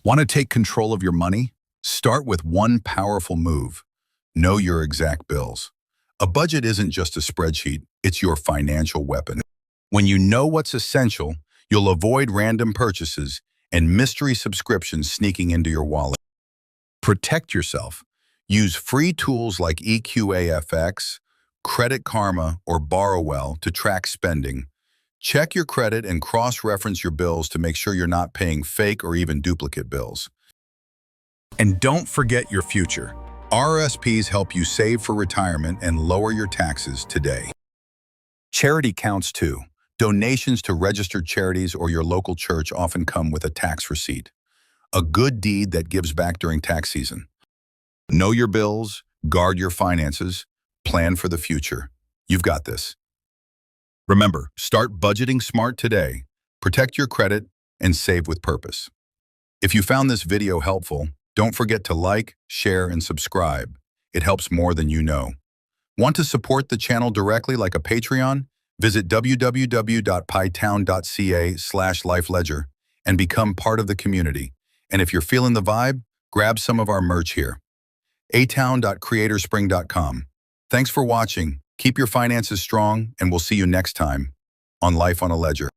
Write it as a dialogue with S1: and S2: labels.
S1: Want to take control of your money? Start with one powerful move. Know your exact bills. A budget isn't just a spreadsheet, it's your financial weapon. When you know what's essential, you'll avoid random purchases and mystery subscriptions sneaking into your wallet. Protect yourself. Use free tools like EQAFX, Credit Karma, or Borrowell to track spending. Check your credit and cross-reference your bills to make sure you're not paying fake or even duplicate bills. And don't forget your future. RRSPs help you save for retirement and lower your taxes today. Charity counts too. Donations to registered charities or your local church often come with a tax receipt. A good deed that gives back during tax season. Know your bills, guard your finances, plan for the future. You've got this. Remember, start budgeting smart today, protect your credit, and save with purpose. If you found this video helpful, don't forget to like, share, and subscribe. It helps more than you know. Want to support the channel directly like a Patreon? Visit www.pytown.ca/lifeledger and become part of the community. And if you're feeling the vibe, grab some of our merch here. atown.creatorspring.com. Thanks for watching. Keep your finances strong, and we'll see you next time on Life on a Ledger.